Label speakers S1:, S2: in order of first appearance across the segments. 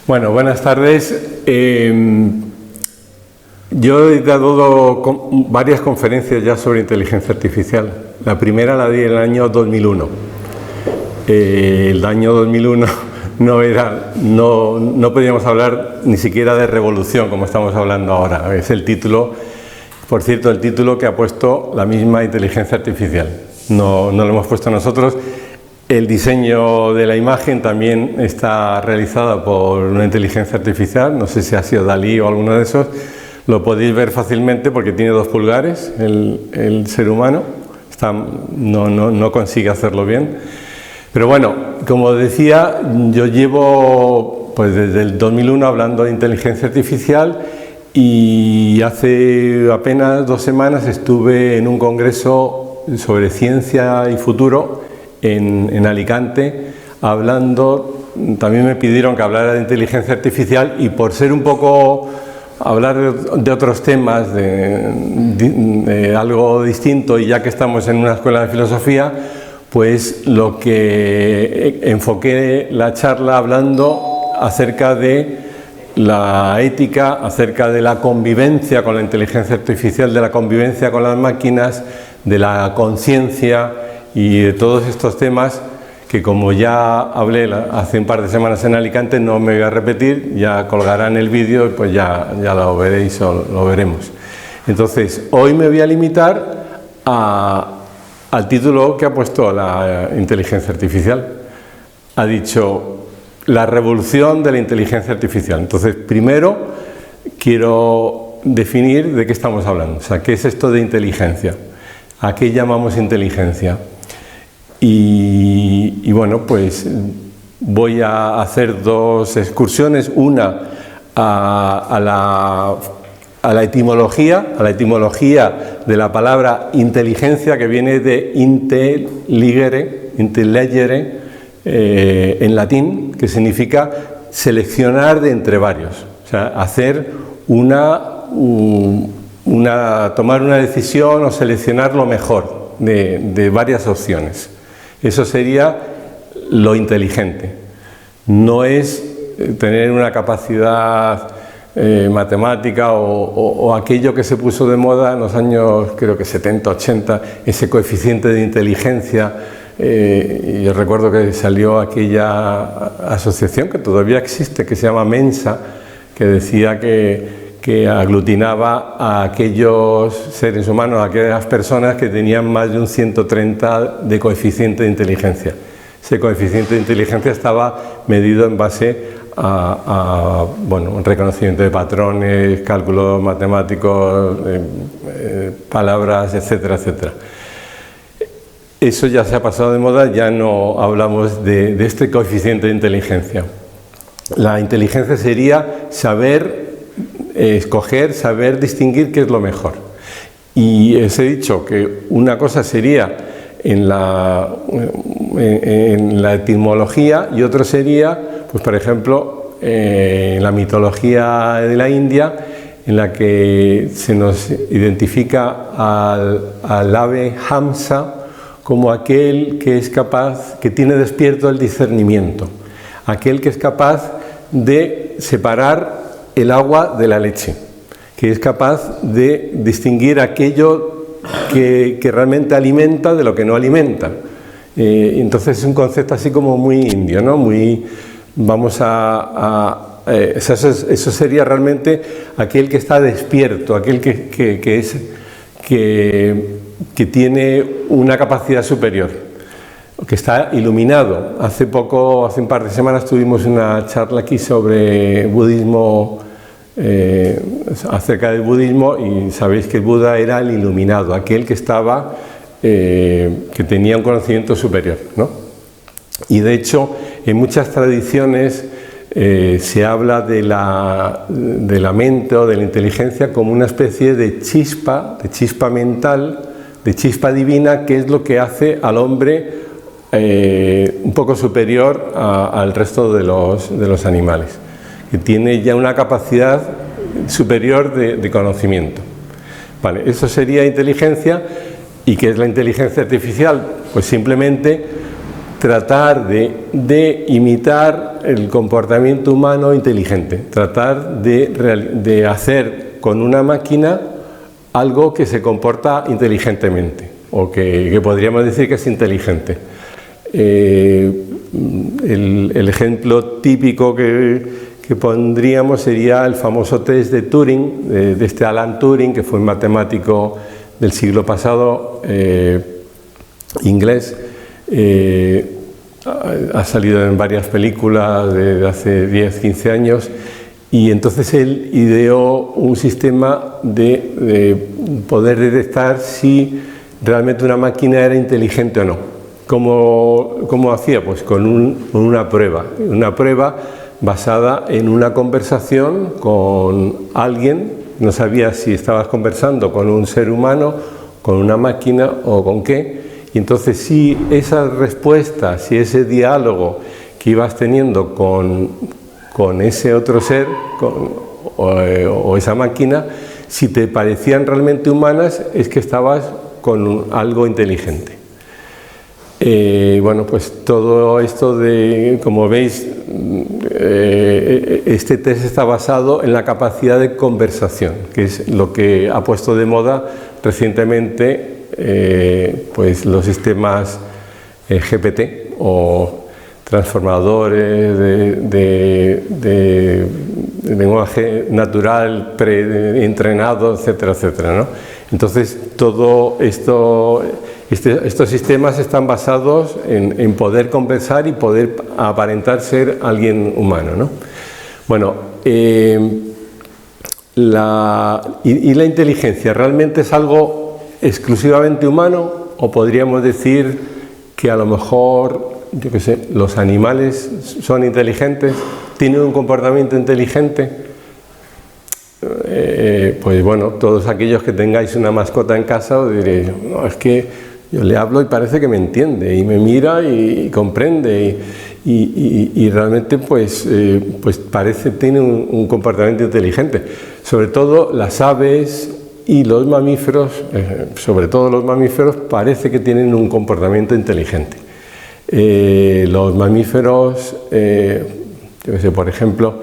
S1: Bueno, buenas tardes. Yo he dado varias conferencias ya sobre inteligencia artificial. La primera la di en el año 2001. El año 2001 no podíamos hablar ni siquiera de revolución como estamos hablando ahora. Es el título, por cierto, el título que ha puesto la misma inteligencia artificial. No lo hemos puesto nosotros. El diseño de la imagen también está realizado por una inteligencia artificial, no sé si ha sido Dalí o alguno de esos. Lo podéis ver fácilmente porque tiene 2 pulgares el ser humano, no consigue hacerlo bien. Pero bueno, como decía, yo llevo pues desde el 2001 hablando de inteligencia artificial y hace apenas 2 semanas estuve en un congreso sobre ciencia y futuro en Alicante, hablando. También me pidieron que hablara de inteligencia artificial y por ser un poco hablar de otros temas, de algo distinto, y ya que estamos en una escuela de filosofía, pues lo que enfoqué la charla hablando acerca de la ética, acerca de la convivencia con la inteligencia artificial, de la convivencia con las máquinas, de la conciencia y de todos estos temas que, como ya hablé hace un par de semanas en Alicante, no me voy a repetir, ya colgarán el vídeo y pues ya lo veréis o lo veremos. Entonces, hoy me voy a limitar al título que ha puesto la inteligencia artificial. Ha dicho la revolución de la inteligencia artificial. Entonces, primero quiero definir de qué estamos hablando, o sea, qué es esto de inteligencia, a qué llamamos inteligencia. Y bueno, pues voy a hacer 2 excursiones, una a la etimología de la palabra inteligencia, que viene de intelligere, en latín, que significa seleccionar de entre varios, o sea, hacer tomar una decisión o seleccionar lo mejor de varias opciones. Eso sería lo inteligente. No es tener una capacidad matemática o aquello que se puso de moda en los años, creo que 70, 80, ese coeficiente de inteligencia. Y yo recuerdo que salió aquella asociación que todavía existe, que se llama Mensa, que decía que aglutinaba a aquellos seres humanos, a aquellas personas que tenían más de un 130 de coeficiente de inteligencia. Ese coeficiente de inteligencia estaba medido en base a un reconocimiento de patrones, cálculos matemáticos, palabras, etcétera, etcétera. Eso ya se ha pasado de moda, ya no hablamos de este coeficiente de inteligencia. La inteligencia sería saber escoger, saber distinguir qué es lo mejor. Y os he dicho que una cosa sería en la etimología y otro sería, pues por ejemplo, en la mitología de la India, en la que se nos identifica al ave Hamsa como aquel que es capaz, que tiene despierto el discernimiento, aquel que es capaz de separar el agua de la leche, que es capaz de distinguir aquello que realmente alimenta de lo que no alimenta. Entonces es un concepto así como muy indio, ¿no? Muy, eso sería realmente aquel que está despierto, aquel que tiene una capacidad superior, que está iluminado. Hace un par de semanas tuvimos una charla aquí sobre budismo, acerca del budismo, y sabéis que el Buda era el iluminado, aquel que estaba, que tenía un conocimiento superior, ¿no? Y de hecho, en muchas tradiciones se habla de la mente o de la inteligencia como una especie de chispa mental, de chispa divina, que es lo que hace al hombre un poco superior al resto de los animales, que tiene ya una capacidad superior de conocimiento. Vale, eso sería inteligencia. ¿Y qué es la inteligencia artificial? Pues simplemente tratar de imitar el comportamiento humano inteligente, tratar de hacer con una máquina algo que se comporta inteligentemente, o que podríamos decir que es inteligente. El ejemplo típico que pondríamos sería el famoso test de Turing, de este Alan Turing, que fue un matemático del siglo pasado, inglés. Ha salido en varias películas de hace 10-15 años, y entonces él ideó un sistema de poder detectar si realmente una máquina era inteligente o no. ¿Cómo hacía? Pues con una prueba basada en una conversación con alguien. No sabía si estabas conversando con un ser humano, con una máquina o con qué. Y entonces, si esa respuesta, si ese diálogo que ibas teniendo con ese otro ser o esa máquina, si te parecían realmente humanas, es que estabas con algo inteligente. Bueno, pues todo esto como veis, este test está basado en la capacidad de conversación, que es lo que ha puesto de moda recientemente pues los sistemas GPT o transformadores de lenguaje natural preentrenado, etcétera, etcétera, ¿no? Entonces, todo esto, estos sistemas están basados en poder conversar y poder aparentar ser alguien humano, ¿no? Bueno, la inteligencia realmente es algo exclusivamente humano, o podríamos decir que a lo mejor, yo qué sé, los animales son inteligentes, tienen un comportamiento inteligente. Pues bueno, todos aquellos que tengáis una mascota en casa os diréis, no, es que yo le hablo y parece que me entiende y me mira y comprende y realmente pues parece tiene un comportamiento inteligente. Sobre todo las aves y los mamíferos, sobre todo los mamíferos, parece que tienen un comportamiento inteligente. Los mamíferos, yo qué sé, por ejemplo,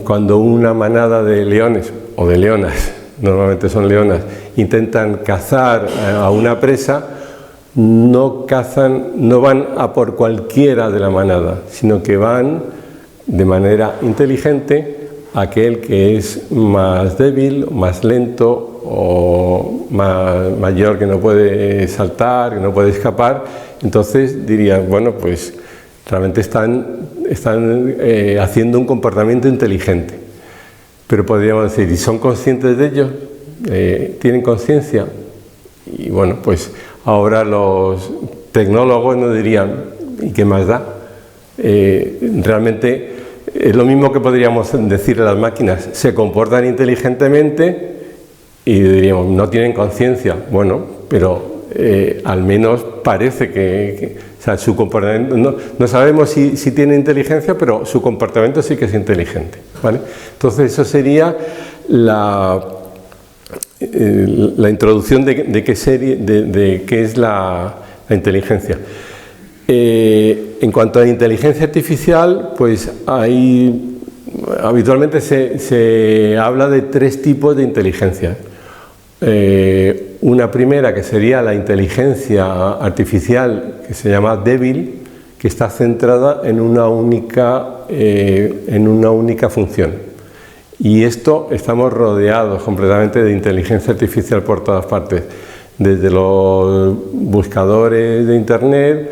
S1: cuando una manada de leones o de leonas, normalmente son leonas, intentan cazar a una presa, no van a por cualquiera de la manada, sino que van de manera inteligente a aquel que es más débil, más lento o mayor, que no puede saltar, que no puede escapar. Entonces dirían, bueno, pues realmente están haciendo un comportamiento inteligente. Pero podríamos decir, ¿y son conscientes de ello? ¿Tienen conciencia? Y bueno, pues ahora los tecnólogos nos dirían, ¿y qué más da? Realmente es lo mismo que podríamos decir a las máquinas, se comportan inteligentemente y diríamos, no tienen conciencia. Bueno, pero al menos parece que o sea, su comportamiento, no sabemos si tiene inteligencia, pero su comportamiento sí que es inteligente, ¿vale? Entonces eso sería la introducción de qué es la inteligencia. En cuanto a inteligencia artificial, pues habitualmente se habla de tres tipos de inteligencia. Una primera, que sería la inteligencia artificial, que se llama débil, que está centrada en una única función. Y esto, estamos rodeados completamente de inteligencia artificial por todas partes, desde los buscadores de internet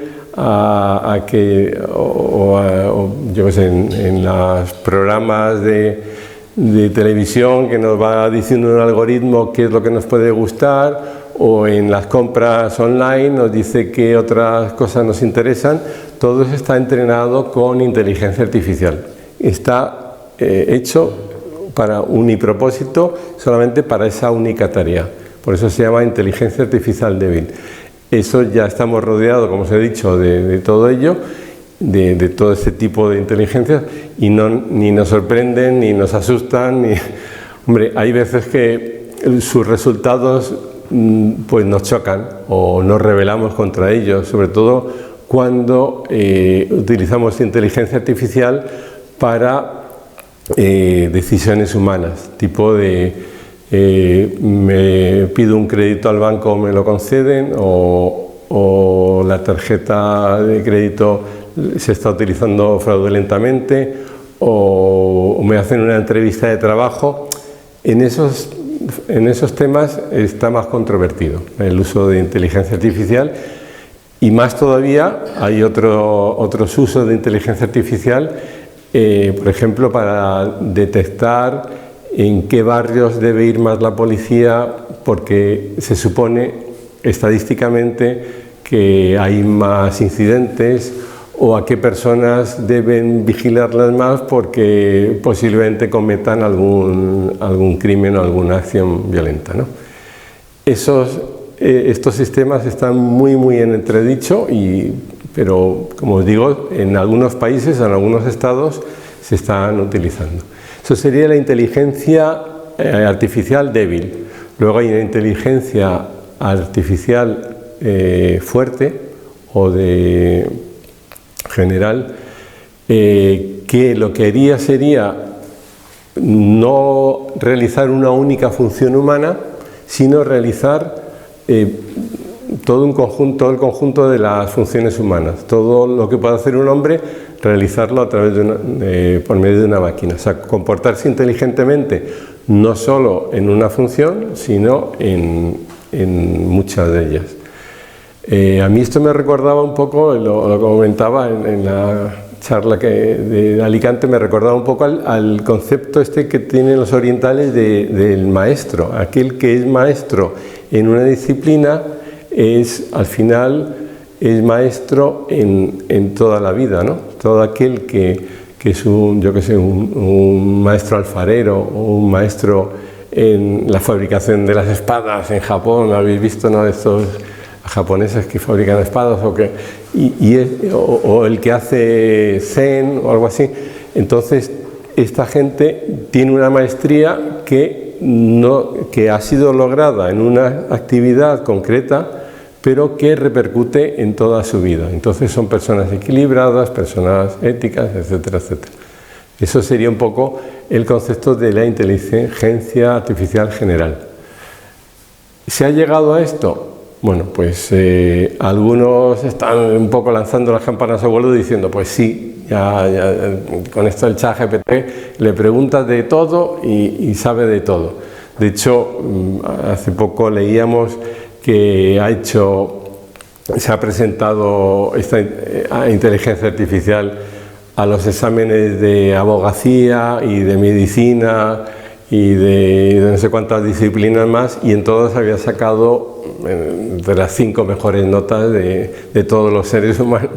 S1: yo qué sé, en los programas de televisión que nos va diciendo un algoritmo qué es lo que nos puede gustar, o en las compras online nos dice qué otras cosas nos interesan. Todo eso está entrenado con inteligencia artificial. Está hecho para unipropósito, solamente para esa única tarea. Por eso se llama inteligencia artificial débil. Eso ya estamos rodeados, como os he dicho, de todo ello, de todo este tipo de inteligencias, y ni nos sorprenden, ni nos asustan, Hombre, hay veces que sus resultados pues nos chocan o nos rebelamos contra ellos, sobre todo cuando utilizamos inteligencia artificial para decisiones humanas, tipo de me pido un crédito al banco, me lo conceden, o la tarjeta de crédito se está utilizando fraudulentamente, o me hacen una entrevista de trabajo. En esos temas está más controvertido el uso de inteligencia artificial, y más todavía hay otros usos de inteligencia artificial, por ejemplo, para detectar en qué barrios debe ir más la policía, porque se supone estadísticamente que hay más incidentes, o a qué personas deben vigilarlas más porque posiblemente cometan algún crimen o alguna acción violenta, ¿no? Estos sistemas están muy en entredicho, pero como os digo, en algunos países, en algunos estados, se están utilizando. Eso sería la inteligencia artificial débil. Luego hay una inteligencia artificial fuerte o de general, que lo que haría sería no realizar una única función humana, sino realizar todo el conjunto de las funciones humanas. Todo lo que puede hacer un hombre, realizarlo a través por medio de una máquina. O sea, comportarse inteligentemente no solo en una función, sino en muchas de ellas. A mí esto me recordaba un poco, lo comentaba en la charla de Alicante, me recordaba un poco al concepto que tienen los orientales del maestro. Aquel que es maestro en una disciplina al final es maestro en toda la vida, ¿no? Todo aquel que es un maestro alfarero o un maestro en la fabricación de las espadas en Japón, habéis visto, ¿no?, estos japoneses que fabrican espadas, o el que hace zen o algo así. Entonces, esta gente tiene una maestría que ha sido lograda en una actividad concreta, pero que repercute en toda su vida. Entonces son personas equilibradas, personas éticas, etcétera, etcétera. Eso sería un poco el concepto de la inteligencia artificial general. ¿Se ha llegado a esto? Bueno, pues algunos están un poco lanzando las campanas al vuelo diciendo, pues sí, ya con esto del ChatGPT le preguntas de todo y sabe de todo. De hecho, hace poco leíamos que se ha presentado esta inteligencia artificial a los exámenes de abogacía y de medicina y de no sé cuántas disciplinas más, y en todas había sacado de las 5 mejores notas de todos los seres humanos,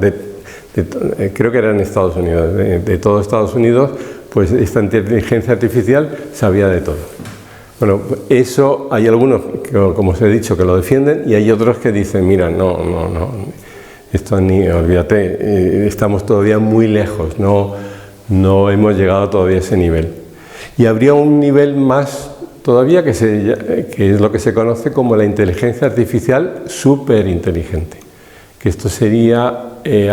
S1: creo que era en Estados Unidos, de todo Estados Unidos, pues esta inteligencia artificial sabía de todo. Bueno, eso hay algunos, como os he dicho, que lo defienden, y hay otros que dicen, mira, no, esto olvídate, estamos todavía muy lejos, no hemos llegado todavía a ese nivel. Y habría un nivel más todavía que es lo que se conoce como la inteligencia artificial superinteligente, que esto sería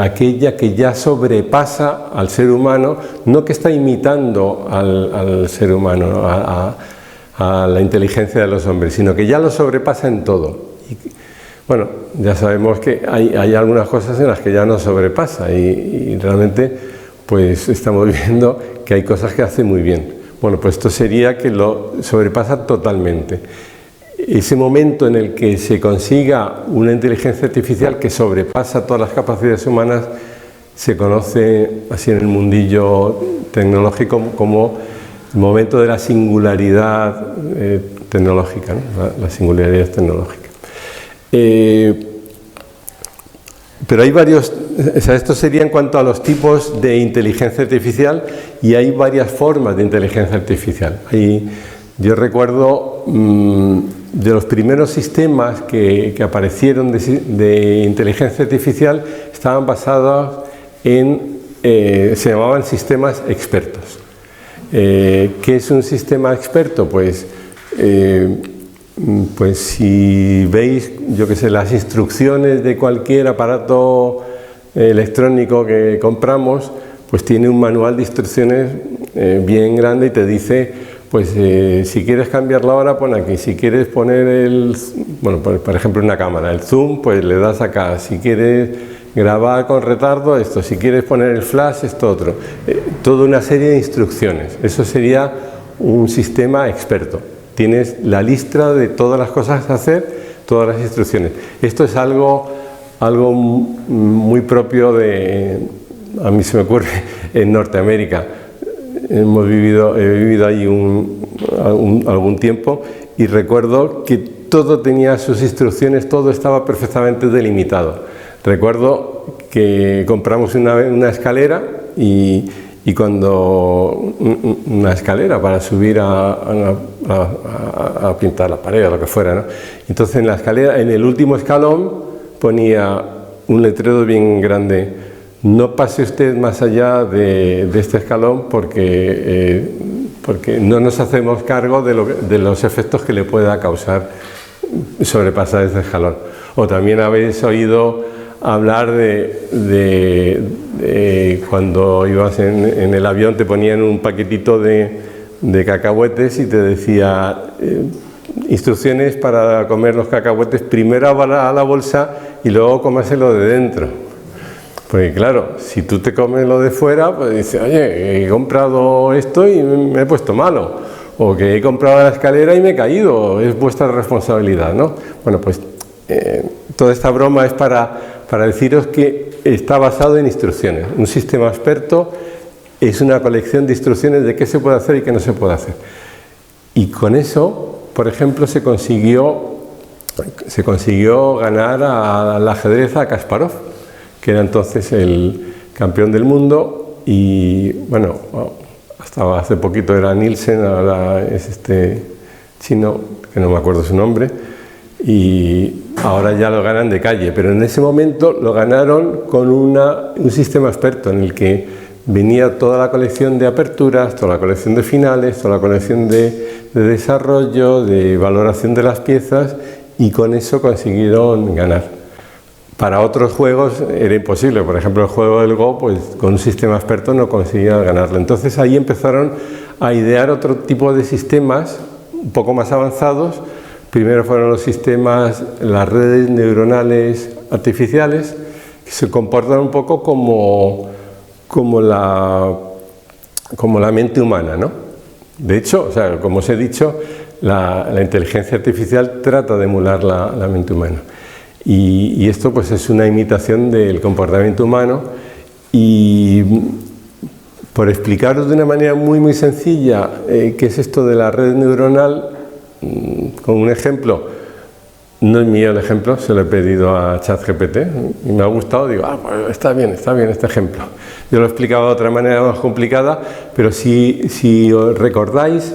S1: aquella que ya sobrepasa al ser humano, no que está imitando al ser humano, a la inteligencia de los hombres, sino que ya lo sobrepasa en todo. Y, bueno, ya sabemos que hay algunas cosas en las que ya no sobrepasa, y realmente pues estamos viendo que hay cosas que hace muy bien. Bueno, pues esto sería que lo sobrepasa totalmente. Ese momento en el que se consiga una inteligencia artificial que sobrepasa todas las capacidades humanas se conoce así en el mundillo tecnológico como el momento de la singularidad tecnológica, ¿no? La singularidad tecnológica. Pero hay varios, o sea, esto sería en cuanto a los tipos de inteligencia artificial, y hay varias formas de inteligencia artificial. Yo recuerdo de los primeros sistemas que aparecieron de inteligencia artificial, estaban basados se llamaban sistemas expertos. ¿Qué es un sistema experto? Pues si veis, yo qué sé, las instrucciones de cualquier aparato electrónico que compramos, pues tiene un manual de instrucciones bien grande y te dice, pues si quieres cambiar la hora, pon aquí. Si quieres poner por ejemplo una cámara, el zoom, pues le das acá. Si quieres grabar con retardo, esto. Si quieres poner el flash, esto otro. Toda una serie de instrucciones. Eso sería un sistema experto. Tienes la lista de todas las cosas a hacer, todas las instrucciones. Esto es algo muy propio a mí se me ocurre, en Norteamérica. He vivido ahí algún tiempo y recuerdo que todo tenía sus instrucciones, todo estaba perfectamente delimitado. Recuerdo que compramos una escalera y cuando una escalera para subir a pintar la pared o lo que fuera, ¿no? Entonces en la escalera, en el último escalón, ponía un letrero bien grande: no pase usted más allá de este escalón porque no nos hacemos cargo de los efectos que le pueda causar sobrepasar este escalón. O también habéis oído hablar de cuando ibas en el avión, te ponían un paquetito de cacahuetes y te decía instrucciones para comer los cacahuetes: primero a la bolsa y luego comérselo de dentro. Porque claro, si tú te comes lo de fuera, pues dices, oye, he comprado esto y me he puesto malo, o que he comprado la escalera y me he caído, es vuestra responsabilidad, ¿no? Bueno, pues toda esta broma es para deciros que está basado en instrucciones. Un sistema experto es una colección de instrucciones de qué se puede hacer y qué no se puede hacer. Y con eso, por ejemplo, se consiguió ganar al ajedrez a Kasparov, que era entonces el campeón del mundo, y bueno, hasta hace poquito era Nielsen, ahora es este chino, que no me acuerdo su nombre, y ahora ya lo ganan de calle, pero en ese momento lo ganaron con un sistema experto en el que venía toda la colección de aperturas, toda la colección de finales, toda la colección de desarrollo, de valoración de las piezas, y con eso consiguieron ganar. Para otros juegos era imposible, por ejemplo el juego del Go, pues con un sistema experto no conseguía ganarlo. Entonces ahí empezaron a idear otro tipo de sistemas un poco más avanzados. Primero fueron los sistemas, las redes neuronales artificiales, que se comportan un poco como la mente humana, ¿no? De hecho, o sea, como os he dicho, la inteligencia artificial trata de emular la mente humana. Y esto pues es una imitación del comportamiento humano, y por explicaros de una manera muy sencilla qué es esto de la red neuronal, con un ejemplo. No es mío el ejemplo, se lo he pedido a ChatGPT y me ha gustado, digo, pues está bien este ejemplo. Yo lo he explicado de otra manera más complicada, pero si os recordáis,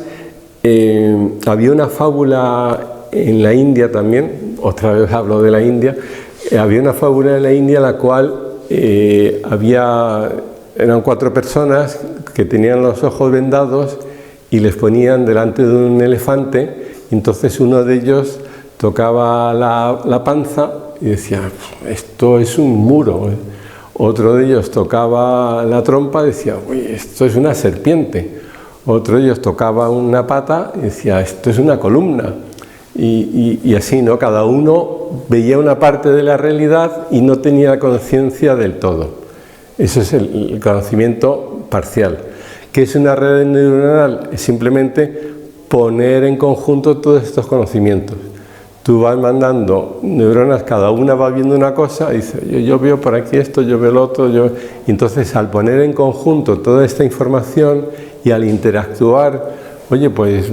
S1: había una fábula en la India también, otra vez hablo de la India, había una fábula en la India en la cual eran 4 personas que tenían los ojos vendados y les ponían delante de un elefante, y entonces uno de ellos tocaba la panza y decía, esto es un muro. Otro de ellos tocaba la trompa y decía, uy, esto es una serpiente. Otro de ellos tocaba una pata y decía, esto es una columna. Y así, ¿no? Cada uno veía una parte de la realidad y no tenía conciencia del todo. Eso es el conocimiento parcial. ¿Qué es una red neuronal? Es simplemente poner en conjunto todos estos conocimientos. Tú vas mandando neuronas, cada una va viendo una cosa, y dice, yo veo por aquí esto, yo veo lo otro, y entonces al poner en conjunto toda esta información y al interactuar, oye, pues,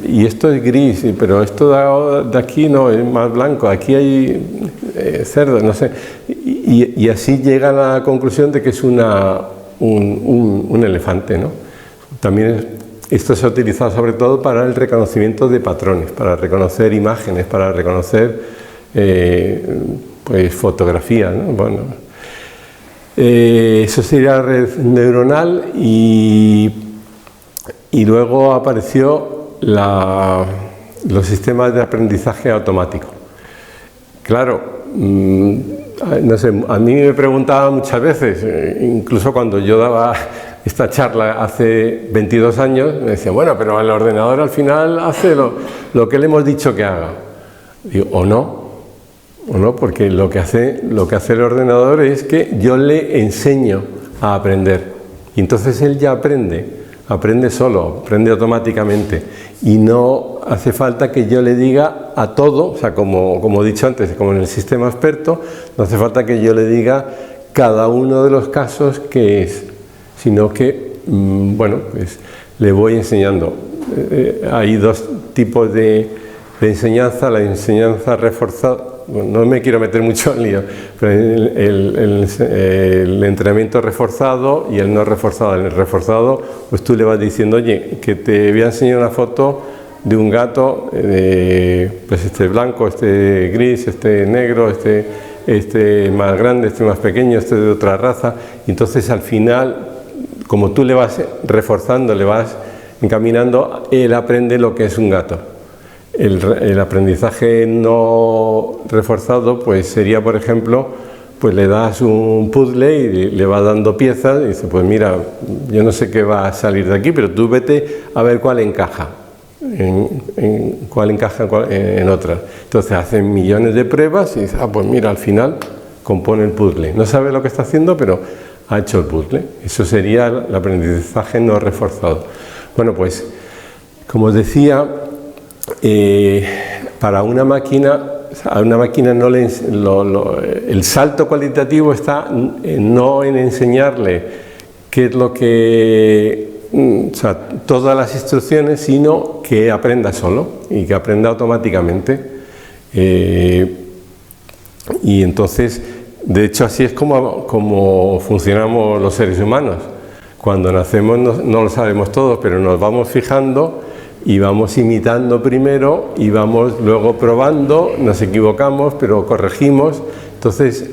S1: y esto es gris, pero esto de aquí no, es más blanco, aquí hay cerdo, no sé, y así llega a la conclusión de que es un elefante, ¿no? También esto se ha utilizado sobre todo para el reconocimiento de patrones, para reconocer imágenes, para reconocer pues fotografías, ¿no? Bueno, eso sería la red neuronal, y luego apareció los sistemas de aprendizaje automático. Claro, no sé, a mí me preguntaban muchas veces, incluso cuando yo daba esta charla hace 22 años, me decían, bueno, pero el ordenador al final hace lo que le hemos dicho que haga. Digo, o no, porque lo que hace el ordenador es que yo le enseño a aprender. Y entonces él ya aprende solo, aprende automáticamente. Y no hace falta que yo le diga a todo, o sea, como he dicho antes, como en el sistema experto, no hace falta que yo le diga cada uno de los casos que es, sino que, bueno, pues le voy enseñando. Hay dos tipos de enseñanza, la enseñanza reforzada. No me quiero meter mucho en lío, pero el entrenamiento reforzado y el no reforzado. En el reforzado, pues tú le vas diciendo, oye, que te voy a enseñar una foto de un gato, pues este blanco, este gris, este negro, este más grande, este más pequeño, este de otra raza. Y entonces al final, como tú le vas reforzando, le vas encaminando, él aprende lo que es un gato. El aprendizaje no reforzado pues sería, por ejemplo, pues le das un puzzle y le vas dando piezas y dice, pues mira, yo no sé qué va a salir de aquí, pero tú vete a ver cuál encaja, cuál encaja en otra. Entonces hacen millones de pruebas y dice, pues mira, al final compone el puzzle. No sabe lo que está haciendo, pero ha hecho el puzzle. Eso sería el aprendizaje no reforzado. Bueno, pues como os decía, para una máquina, a una máquina no el salto cualitativo está no en enseñarle qué es lo que, o sea, todas las instrucciones, sino que aprenda solo y que aprenda automáticamente. Y entonces, de hecho, así es como funcionamos los seres humanos. Cuando nacemos no lo sabemos todo, pero nos vamos fijando y vamos imitando primero y vamos luego probando, nos equivocamos, pero corregimos. Entonces,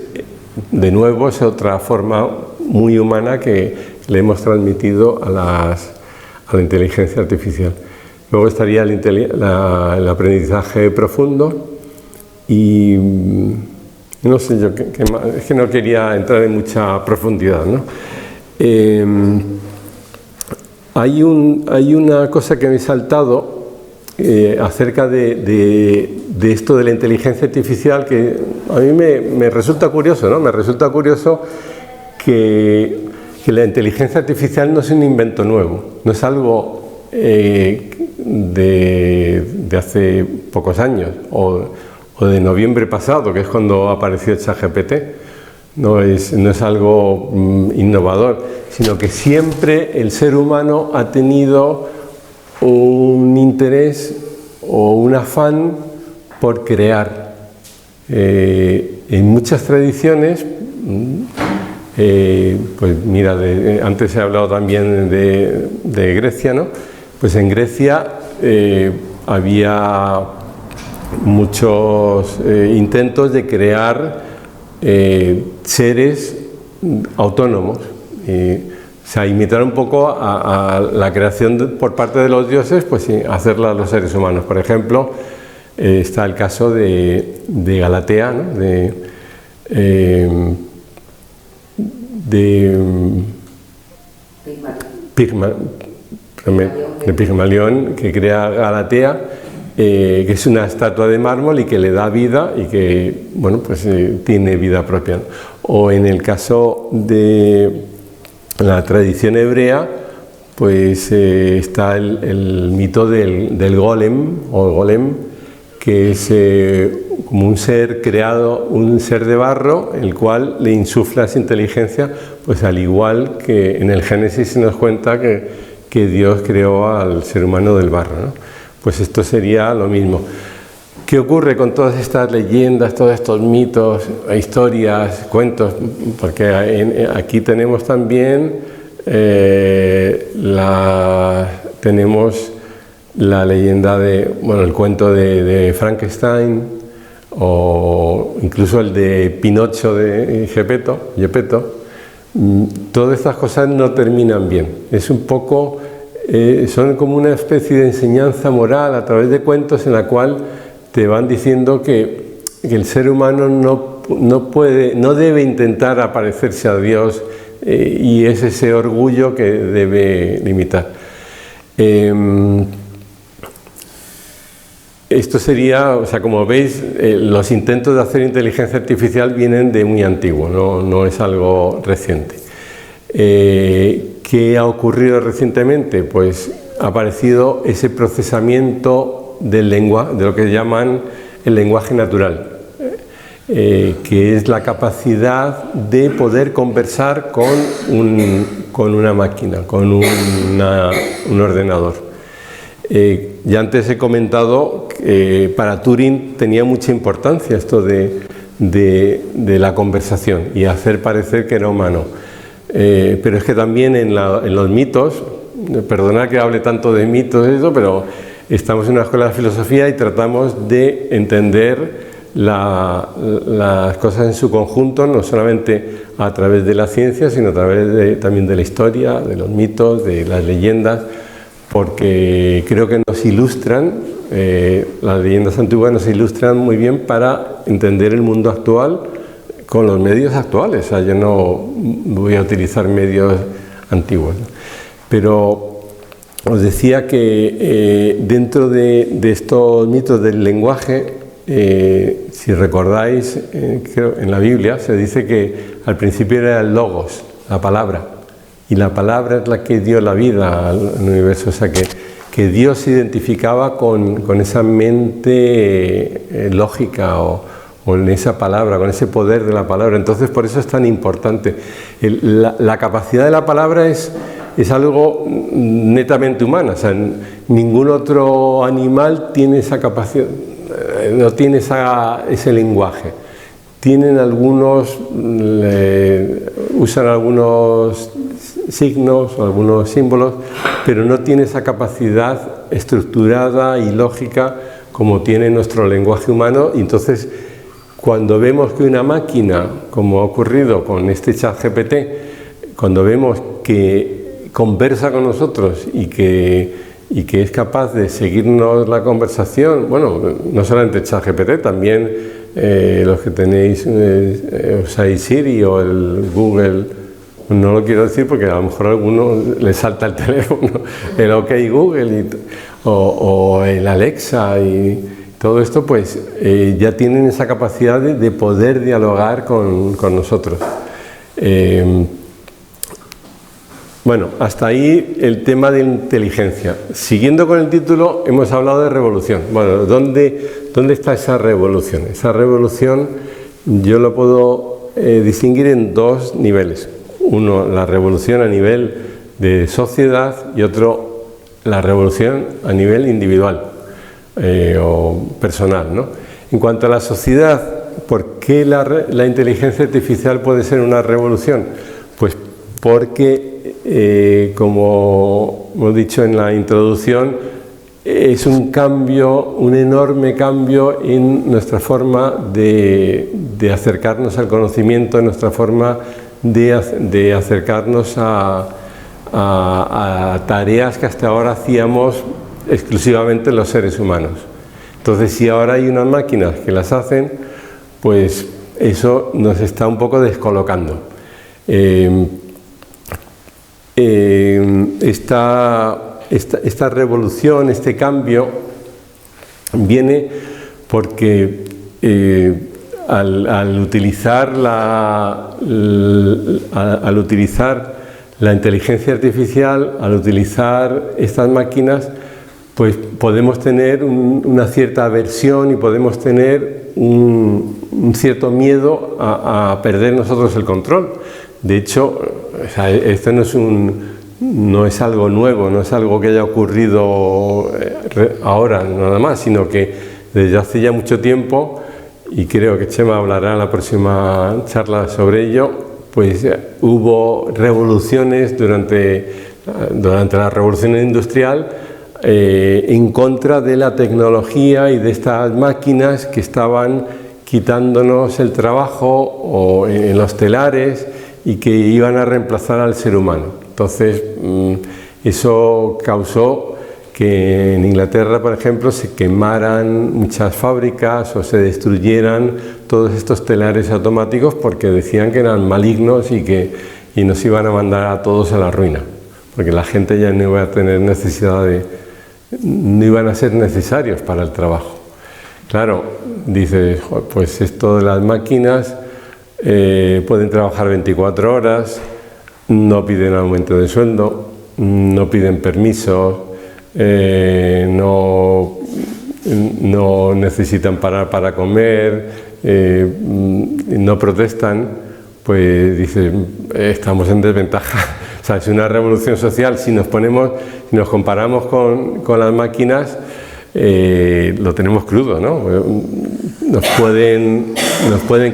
S1: de nuevo, es otra forma muy humana que le hemos transmitido a la inteligencia artificial. Luego estaría el aprendizaje profundo y no sé yo, es que no quería entrar en mucha profundidad, ¿no? Hay una cosa que me he saltado acerca de esto de la inteligencia artificial que a mí me resulta curioso, ¿no? Me resulta curioso que la inteligencia artificial no es un invento nuevo, no es algo de hace pocos años o de noviembre pasado, que es cuando apareció ChatGPT. No es algo innovador, sino que siempre el ser humano ha tenido un interés o un afán por crear. En muchas tradiciones, pues mira, antes he hablado también de Grecia, ¿no? Pues en Grecia había muchos intentos de crear seres autónomos, o sea, imitar un poco a la creación por parte de los dioses, pues sí, hacerla a los seres humanos. Por ejemplo, está el caso de Galatea, ¿no? de Pigmalión, que crea Galatea, que es una estatua de mármol y que le da vida y que, bueno, pues tiene vida propia, ¿no? O en el caso de la tradición hebrea, pues está el mito del golem, o golem, que es como un ser creado, un ser de barro, el cual le insuflas inteligencia, pues al igual que en el Génesis se nos cuenta que Dios creó al ser humano del barro, ¿no? Pues esto sería lo mismo. ¿Qué ocurre con todas estas leyendas, todos estos mitos, historias, cuentos? Porque aquí tenemos también tenemos la leyenda el cuento de Frankenstein, o incluso el de Pinocho de Geppetto. Todas estas cosas no terminan bien. Es un poco, son como una especie de enseñanza moral a través de cuentos en la cual te van diciendo que el ser humano no no debe intentar parecerse a Dios, y es ese orgullo que debe limitar. Esto sería, o sea, como veis, los intentos de hacer inteligencia artificial vienen de muy antiguo, no es algo reciente. ¿Qué ha ocurrido recientemente? Pues ha aparecido ese procesamiento del lenguaje, de lo que llaman el lenguaje natural, que es la capacidad de poder conversar con una máquina, con un ordenador. Ya antes he comentado que para Turing tenía mucha importancia esto de la conversación y hacer parecer que era humano. Pero es que también en los mitos, perdonad que hable tanto de mitos y eso, pero estamos en una escuela de filosofía y tratamos de entender las cosas en su conjunto, no solamente a través de la ciencia, sino a través también de la historia, de los mitos, de las leyendas, porque creo que nos ilustran, las leyendas antiguas nos ilustran muy bien para entender el mundo actual con los medios actuales. O sea, yo no voy a utilizar medios antiguos, ¿no? Pero os decía que dentro de estos mitos del lenguaje, si recordáis, creo, en la Biblia se dice que al principio era el logos, la palabra, y la palabra es la que dio la vida al universo. O sea, que Dios se identificaba con esa mente lógica o en esa palabra, con ese poder de la palabra. Entonces, por eso es tan importante. La capacidad de la palabra es algo netamente humano. O sea, ningún otro animal tiene esa capacidad, no tiene ese lenguaje. Tienen algunos, usan algunos signos o algunos símbolos, pero no tiene esa capacidad estructurada y lógica como tiene nuestro lenguaje humano. Y entonces, cuando vemos que una máquina, como ha ocurrido con este ChatGPT, cuando vemos que conversa con nosotros y que es capaz de seguirnos la conversación, bueno, no solamente ChatGPT, también los que tenéis, usáis Siri o el Google, no lo quiero decir porque a lo mejor a alguno le salta el teléfono, el OK Google o el Alexa y todo esto, pues ya tienen esa capacidad de poder dialogar con nosotros. Bueno, hasta ahí el tema de inteligencia. Siguiendo con el título, hemos hablado de revolución. Bueno, ¿dónde está esa revolución? Esa revolución yo lo puedo distinguir en dos niveles. Uno, la revolución a nivel de sociedad, y otro, la revolución a nivel individual o personal, ¿no? En cuanto a la sociedad, ¿por qué la inteligencia artificial puede ser una revolución? Pues porque, como hemos dicho en la introducción, es un cambio, un enorme cambio en nuestra forma de acercarnos al conocimiento, en nuestra forma de acercarnos a tareas que hasta ahora hacíamos exclusivamente los seres humanos. Entonces, si ahora hay unas máquinas que las hacen, pues eso nos está un poco descolocando. Esta revolución, este cambio, viene porque al utilizar la inteligencia artificial, al utilizar estas máquinas, pues podemos tener una cierta aversión y podemos tener un cierto miedo a perder nosotros el control. De hecho, o sea, esto no es algo nuevo, no es algo que haya ocurrido ahora nada más, sino que desde hace ya mucho tiempo, y creo que Chema hablará en la próxima charla sobre ello, pues hubo revoluciones durante la revolución industrial en contra de la tecnología y de estas máquinas que estaban quitándonos el trabajo o en los telares y que iban a reemplazar al ser humano. Entonces, eso causó que en Inglaterra, por ejemplo, se quemaran muchas fábricas o se destruyeran todos estos telares automáticos porque decían que eran malignos y nos iban a mandar a todos a la ruina, porque la gente ya no iba a tener necesidad no iban a ser necesarios para el trabajo. Claro, dices, pues esto de las máquinas pueden trabajar 24 horas, no piden aumento de sueldo, no piden permisos, no necesitan parar para comer, no protestan, pues dices, estamos en desventaja. O sea, es una revolución social. Si nos comparamos con las máquinas, lo tenemos crudo, ¿no? Nos pueden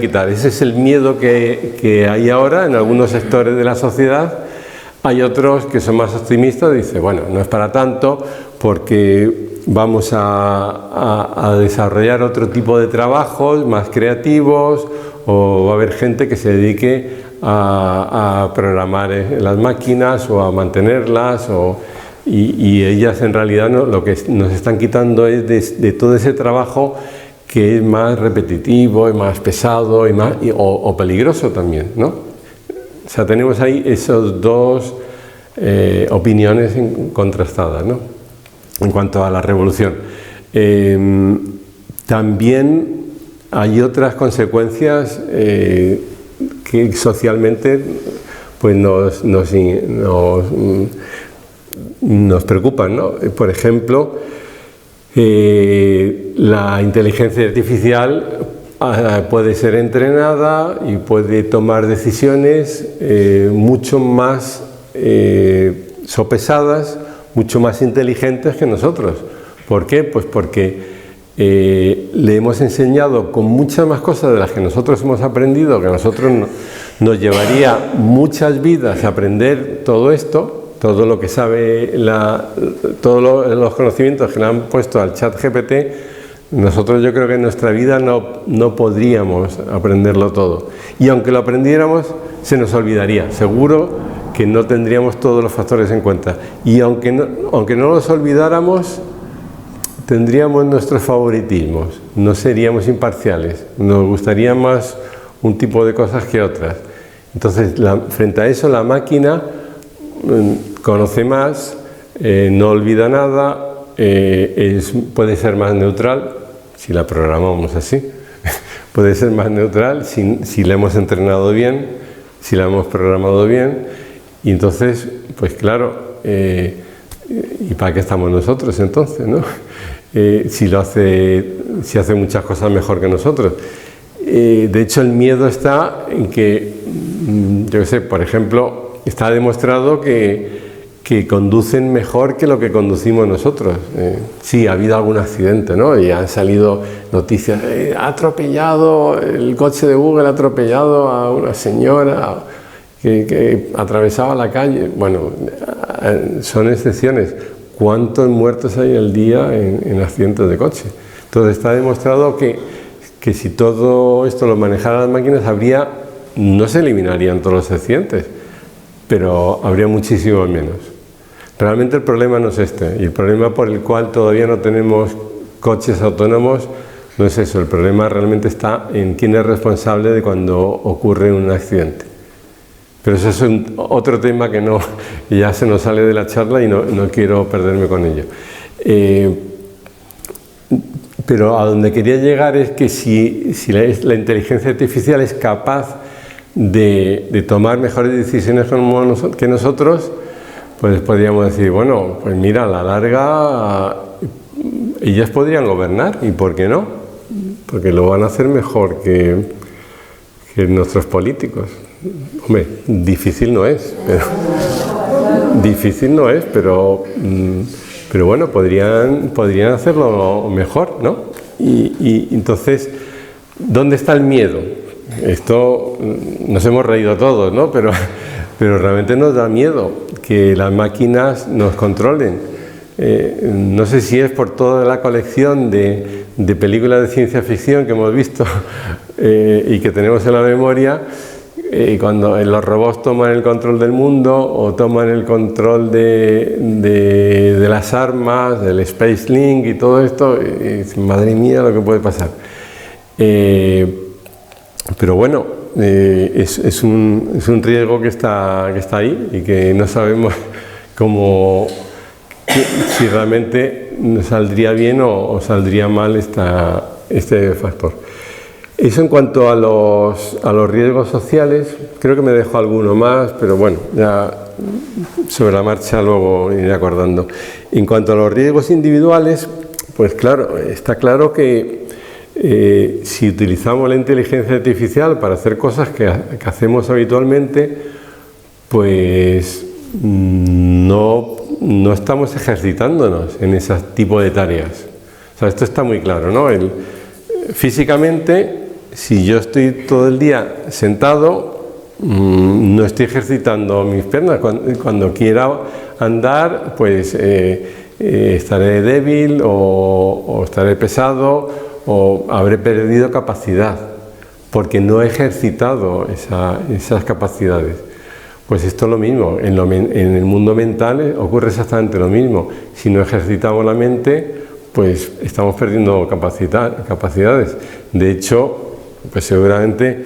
S1: quitar. Ese es el miedo que hay ahora en algunos sectores de la sociedad. Hay otros que son más optimistas, dicen, bueno, no es para tanto porque vamos a desarrollar otro tipo de trabajos más creativos, o va a haber gente que se dedique a programar las máquinas o a mantenerlas, y ellas en realidad lo que nos están quitando es de todo ese trabajo que es más repetitivo y más pesado o peligroso también, ¿no? O sea, tenemos ahí esas dos opiniones contrastadas, ¿no? En cuanto a la revolución. También hay otras consecuencias que socialmente pues nos preocupan, ¿no? Por ejemplo, la inteligencia artificial puede ser entrenada y puede tomar decisiones mucho más sopesadas, mucho más inteligentes que nosotros. ¿Por qué? Pues porque le hemos enseñado con muchas más cosas de las que nosotros hemos aprendido, que a nosotros nos llevaría muchas vidas aprender todo esto, todo lo que sabe, todos los conocimientos que le han puesto al ChatGPT. Nosotros, yo creo que en nuestra vida no podríamos aprenderlo todo. Y aunque lo aprendiéramos, se nos olvidaría. Seguro que no tendríamos todos los factores en cuenta. Y aunque no los olvidáramos, tendríamos nuestros favoritismos. No seríamos imparciales. Nos gustaría más un tipo de cosas que otras. Entonces, frente a eso, la máquina conoce más, no olvida nada, puede ser más neutral, si la programamos así, puede ser más neutral si la hemos entrenado bien, si la hemos programado bien, y entonces, pues claro, ¿y para qué estamos nosotros entonces, no? Si hace muchas cosas mejor que nosotros. De hecho, el miedo está en que, yo qué sé, por ejemplo, está demostrado que conducen mejor que lo que conducimos nosotros. Sí, ha habido algún accidente, ¿no? Y han salido noticias, ha atropellado, el coche de Google ha atropellado a una señora que atravesaba la calle. Bueno, son excepciones. ¿Cuántos muertos hay al día en accidentes de coche? Entonces está demostrado que si todo esto lo manejaran las máquinas, no se eliminarían todos los accidentes, pero habría muchísimo menos. Realmente el problema no es este, y el problema por el cual todavía no tenemos coches autónomos no es eso. El problema realmente está en quién es responsable de cuando ocurre un accidente. Pero eso es otro tema que ya se nos sale de la charla y no quiero perderme con ello. Pero a donde quería llegar es que si la inteligencia artificial es capaz de tomar mejores decisiones que nosotros, pues podríamos decir, bueno, pues mira, a la larga ellas podrían gobernar, ¿y por qué no? Porque lo van a hacer mejor que nuestros políticos. Hombre, difícil no es, pero bueno, podrían hacerlo mejor, ¿no? Y entonces, ¿dónde está el miedo? Esto nos hemos reído todos, ¿no? Pero realmente nos da miedo que las máquinas nos controlen. No sé si es por toda la colección de películas de ciencia ficción que hemos visto y que tenemos en la memoria, cuando los robots toman el control del mundo o toman el control de las armas, del Space Link y todo esto, madre mía lo que puede pasar. Pero bueno, es un riesgo que está ahí y que no sabemos si realmente nos saldría bien o saldría mal este factor. Eso en cuanto a los riesgos sociales. Creo que me dejo alguno más, pero bueno, ya sobre la marcha luego iré acordando. En cuanto a los riesgos individuales, pues claro, está claro que si utilizamos la inteligencia artificial para hacer cosas que hacemos habitualmente, pues no estamos ejercitándonos en ese tipo de tareas. O sea, esto está muy claro, ¿no? Físicamente, si yo estoy todo el día sentado, no estoy ejercitando mis piernas. Cuando quiera andar, pues estaré débil o estaré pesado o habré perdido capacidad porque no he ejercitado esas capacidades. Pues esto es lo mismo, en el mundo mental ocurre exactamente lo mismo. Si no ejercitamos la mente, pues estamos perdiendo capacidades. De hecho, pues seguramente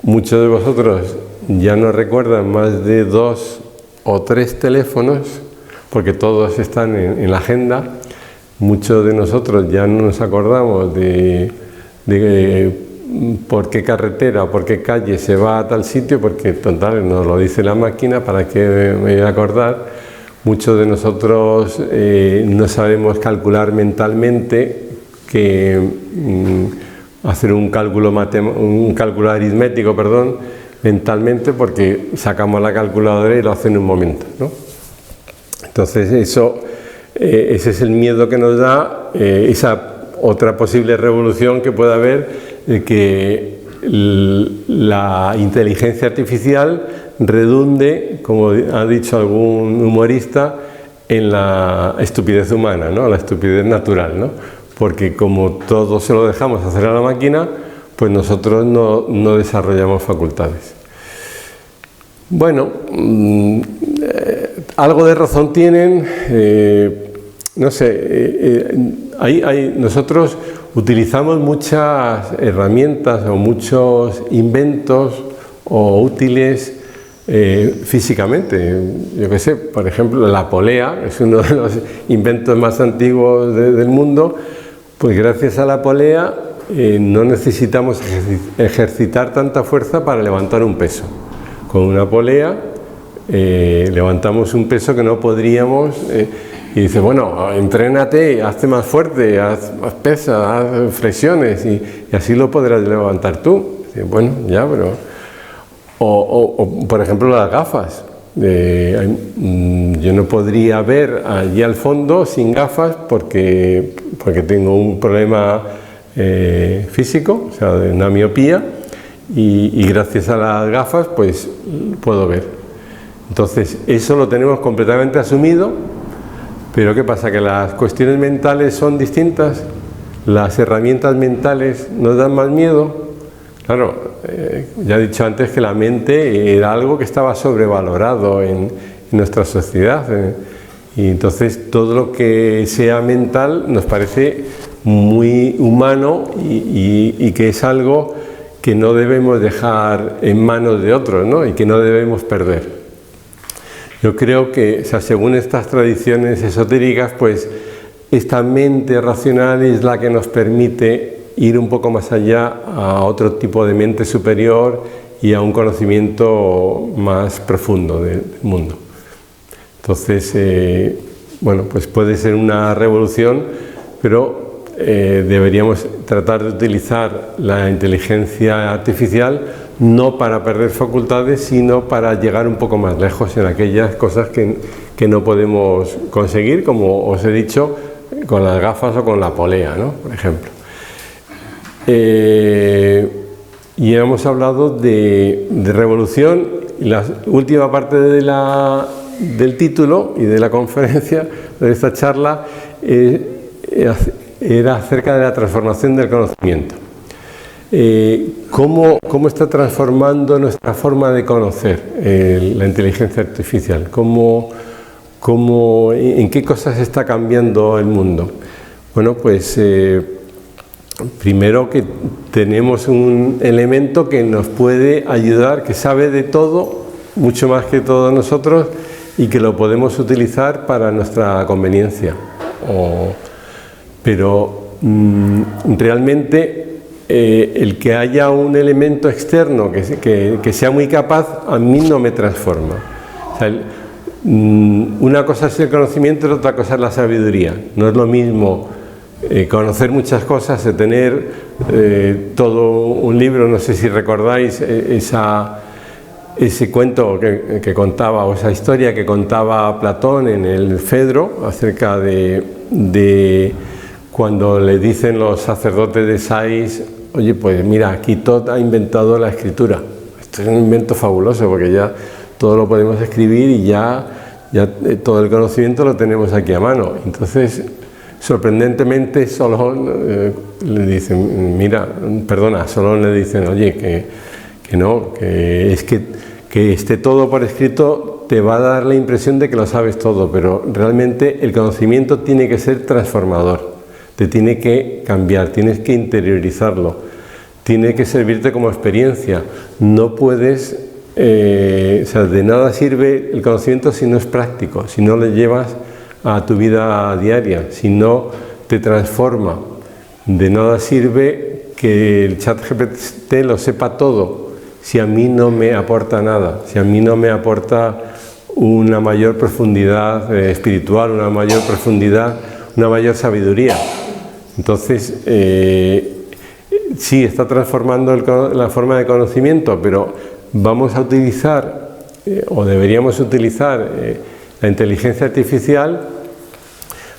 S1: muchos de vosotros ya no recuerdan más de 2 o 3 teléfonos, porque todos están en la agenda. Muchos de nosotros ya no nos acordamos de por qué carretera o por qué calle se va a tal sitio, porque total nos lo dice la máquina, ¿para qué me voy a acordar? Muchos de nosotros no sabemos calcular mentalmente hacer un cálculo aritmético, mentalmente, porque sacamos la calculadora y lo hace en un momento, ¿no? Entonces ese es el miedo que nos da esa otra posible revolución que pueda haber, de que la inteligencia artificial redunde, como ha dicho algún humorista, en la estupidez humana, ¿no? La estupidez natural, ¿no? Porque como todo se lo dejamos hacer a la máquina, pues nosotros no desarrollamos facultades. Bueno, algo de razón tienen, no sé, nosotros utilizamos muchas herramientas o muchos inventos o útiles físicamente. Yo qué sé, por ejemplo, la polea es uno de los inventos más antiguos del mundo. Pues gracias a la polea no necesitamos ejercitar tanta fuerza para levantar un peso. Con una polea levantamos un peso que no podríamos, y dice, bueno, entrénate, hazte más fuerte, haz pesa, haz flexiones y así lo podrás levantar tú. Dice, bueno, ya, pero... O por ejemplo las gafas. Yo no podría ver allí al fondo sin gafas porque tengo un problema físico, o sea, de una miopía, y gracias a las gafas pues puedo ver. Entonces eso lo tenemos completamente asumido, pero ¿qué pasa? Que las cuestiones mentales son distintas, las herramientas mentales nos dan más miedo. Claro, ya he dicho antes que la mente era algo que estaba sobrevalorado en nuestra sociedad, y entonces todo lo que sea mental nos parece muy humano y que es algo que no debemos dejar en manos de otros, ¿no? Y que no debemos perder. Yo creo que, o sea, según estas tradiciones esotéricas, pues esta mente racional es la que nos permite ir un poco más allá a otro tipo de mente superior y a un conocimiento más profundo del mundo. Entonces, bueno, pues puede ser una revolución, pero deberíamos tratar de utilizar la inteligencia artificial no para perder facultades, sino para llegar un poco más lejos en aquellas cosas que no podemos conseguir, como os he dicho, con las gafas o con la polea, ¿no? Por ejemplo. Y hemos hablado de revolución, y la última parte del título y de la conferencia, de esta charla, era acerca de la transformación del conocimiento. ¿Cómo está transformando nuestra forma de conocer la inteligencia artificial? ¿En qué cosas está cambiando el mundo? Bueno, pues primero que tenemos un elemento que nos puede ayudar, que sabe de todo, mucho más que todos nosotros, y que lo podemos utilizar para nuestra conveniencia. Pero realmente el que haya un elemento externo que sea muy capaz, a mí no me transforma. O sea, una cosa es el conocimiento y otra cosa es la sabiduría. No es lo mismo conocer muchas cosas, de tener todo un libro. No sé si recordáis ese cuento que contaba, o esa historia que contaba Platón en el Fedro, acerca de cuando le dicen los sacerdotes de Sais: oye, pues mira, aquí Tot ha inventado la escritura. Esto es un invento fabuloso, porque ya todo lo podemos escribir y ya todo el conocimiento lo tenemos aquí a mano. Entonces, sorprendentemente, Solón le dicen, mira, perdona, Solón le dicen, oye, que no, que es que esté todo por escrito te va a dar la impresión de que lo sabes todo, pero realmente el conocimiento tiene que ser transformador, te tiene que cambiar, tienes que interiorizarlo, tiene que servirte como experiencia. No puedes, o sea, de nada sirve el conocimiento si no es práctico, si no lo llevas a tu vida diaria, si no te transforma. De nada sirve que el ChatGPT lo sepa todo si a mí no me aporta nada, si a mí no me aporta una mayor profundidad espiritual, una mayor profundidad, una mayor sabiduría. Entonces, sí, está transformando la forma de conocimiento, pero vamos a utilizar, o deberíamos utilizar, la inteligencia artificial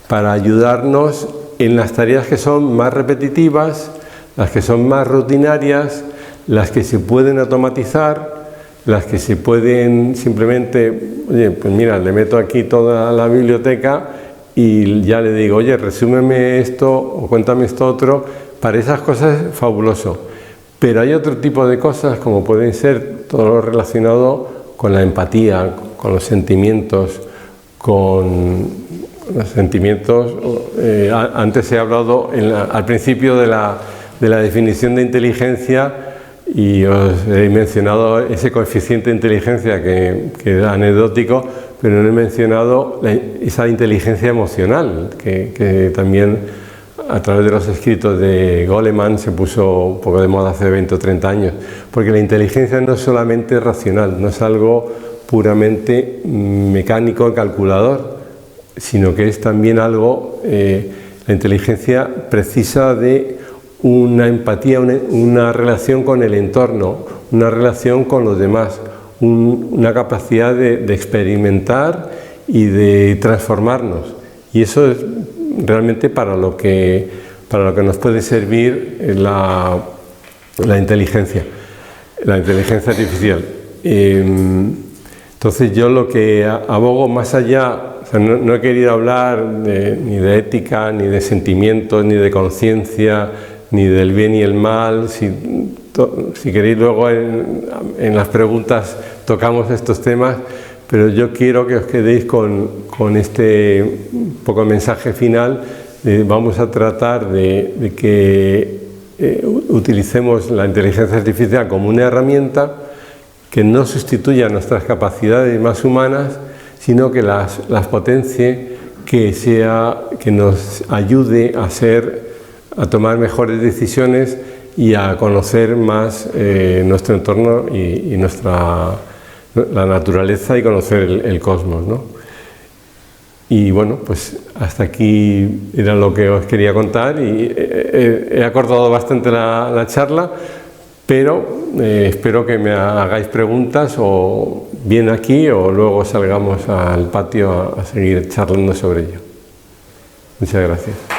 S1: para ayudarnos en las tareas que son más repetitivas, las que son más rutinarias, las que se pueden automatizar, las que se pueden simplemente, oye, pues mira, le meto aquí toda la biblioteca y ya le digo, oye, resúmeme esto o cuéntame esto otro. Para esas cosas es fabuloso. Pero hay otro tipo de cosas, como pueden ser todo lo relacionado con la empatía, con los sentimientos, antes he hablado al principio de la definición de inteligencia, y os he mencionado ese coeficiente de inteligencia que es anecdótico, pero no he mencionado esa inteligencia emocional, que también a través de los escritos de Goleman se puso un poco de moda hace 20 o 30 años, porque la inteligencia no es solamente racional, no es algo puramente mecánico, calculador, sino que es también algo, la inteligencia precisa de una empatía, una relación con el entorno, una relación con los demás, una capacidad de experimentar y de transformarnos. Y eso es realmente para lo que nos puede servir la inteligencia artificial. Entonces yo lo que abogo más allá, o sea, no he querido hablar ni de ética, ni de sentimientos, ni de conciencia, ni del bien y el mal. Si queréis luego en las preguntas tocamos estos temas, pero yo quiero que os quedéis con este poco mensaje final. Vamos a tratar de que utilicemos la inteligencia artificial como una herramienta que no sustituya nuestras capacidades más humanas, sino que las potencie, que nos ayude a tomar mejores decisiones y a conocer más nuestro entorno y la naturaleza, y conocer el cosmos, ¿no? Y bueno, pues hasta aquí era lo que os quería contar, y he acortado bastante la charla, pero espero que me hagáis preguntas, o bien aquí o luego salgamos al patio a seguir charlando sobre ello. Muchas gracias.